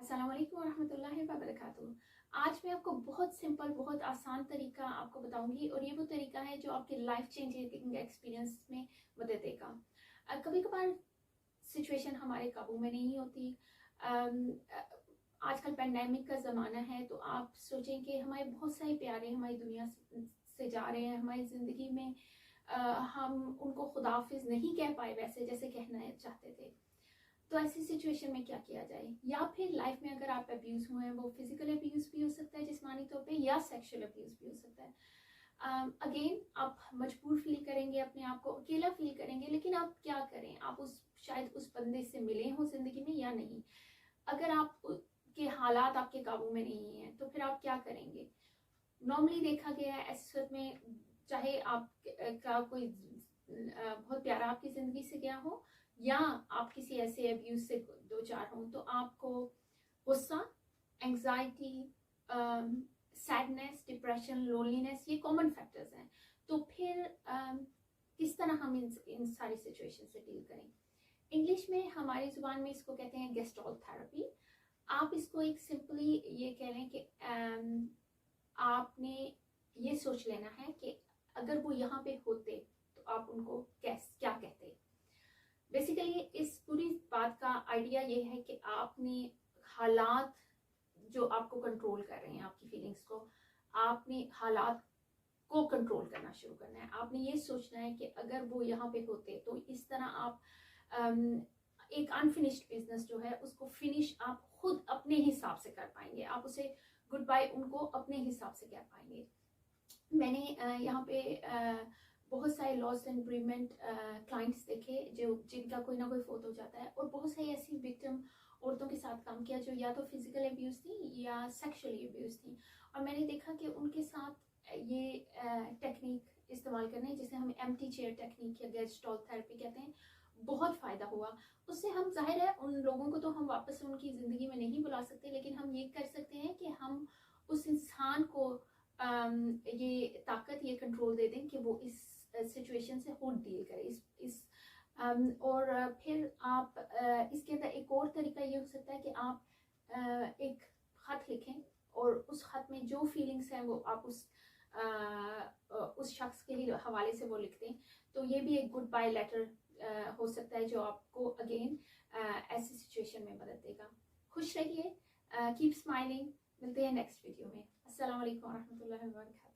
अस्सलाम वालेकुम रहमतुल्लाहि व बरकातुहू। आज मैं आपको बहुत सिंपल, बहुत आसान तरीका आपको बताऊंगी और ये वो तरीका है जो आपके लाइफ चेंजिंग एक्सपीरियंस में मदद देगा। कभी कभार सिचुएशन हमारे काबू में नहीं होती। आजकल पेंडेमिक का ज़माना है, तो आप सोचें कि हमारे बहुत सारे प्यारे हमारी दुनिया से जा रहे हैं, हमारी ज़िंदगी में हम उनको खुदाफिज नहीं कह पाए वैसे जैसे कहना चाहते थे। तो ऐसी सिचुएशन में क्या किया जाए? या फिर लाइफ में अगर आप अब्यूज़ हुए हैं, वो फिजिकल अब्यूज़ भी हो सकता है जिस्मानी तौर पे, या सेक्सुअल अब्यूज़ भी हो सकता है। अगेन आप मजबूर फील करेंगे, अपने आप को अकेला फील करेंगे, लेकिन आप क्या करें? आप शायद उस बंदे से मिले हो ज़िंदगी में या नहीं। अगर आप के हालात आपके काबू में नहीं है तो फिर आप क्या करेंगे? नॉर्मली देखा गया है ऐसी सूरत में, चाहे आप का कोई बहुत प्यारा आपकी ज़िंदगी से गया हो या आप किसी ऐसे अब्यूज से दो चार हों, तो आपको गुस्सा, एंग्जाइटी, सैडनेस, डिप्रेशन, लोनलीनेस, ये कॉमन फैक्टर्स हैं। तो फिर किस तरह हम इन सारी सिचुएशन से डील करें? इंग्लिश में, हमारी ज़ुबान में इसको कहते हैं गेस्टॉल्ट थेरेपी। आप इसको एक सिंपली ये कह लें कि आपने ये सोच लेना है कि अगर वो यहाँ पे होते तो आप उनको क्या कहते। बेसिकली इस पूरी बात का आइडिया ये है कि आपने हालात जो आपको कंट्रोल कर रहे हैं, आपकी फीलिंग्स को, आपने हालात को कंट्रोल करना शुरू करना है। आपने ये सोचना है कि अगर वो यहाँ पे होते तो इस तरह आप एक अनफिनिश्ड बिजनेस जो है उसको फिनिश आप खुद अपने हिसाब से कर पाएंगे। आप उसे गुड बाय उनको अपने हिसाब से कह पाएंगे। मैंने यहाँ पे बहुत सारे लॉस एंड ब्रीमेंट क्लाइंट्स देखे जो जिनका कोई ना कोई फोत हो जाता है, और बहुत सारी ऐसी विक्टिम औरतों के साथ काम किया जो या तो फिजिकल अब्यूज़ थी या सेक्सुअली अब्यूज़ थी। और मैंने देखा कि उनके साथ ये टेक्निक इस्तेमाल करने, जिसे हम एम्प्टी चेयर टेक्निक या गेस्टॉल्ट थेरेपी कहते हैं, बहुत फ़ायदा हुआ। उससे हम, जाहिर है उन लोगों को तो हम वापस उनकी ज़िंदगी में नहीं बुला सकते, लेकिन हम ये कर सकते हैं कि हम उस इंसान को ये ताकत, ये कंट्रोल दे दें कि वो इस सिचुएशन से खुद डील करे। और फिर आप इसके अंदर एक और तरीका ये हो सकता है कि आप एक ख़त लिखें और उस ख़त में जो फीलिंग्स हैं वो आप उस शख्स के ही हवाले से वो लिख दें। तो ये भी एक गुड बाय लेटर हो सकता है जो आपको अगेन ऐसी सिचुएशन में मदद देगा। खुश रहिए, कीप स्माइलिंग। मिलते हैं नेक्स्ट वीडियो में। अस्सलाम वालेकुम रहमतुल्लाहि व बरकातहू।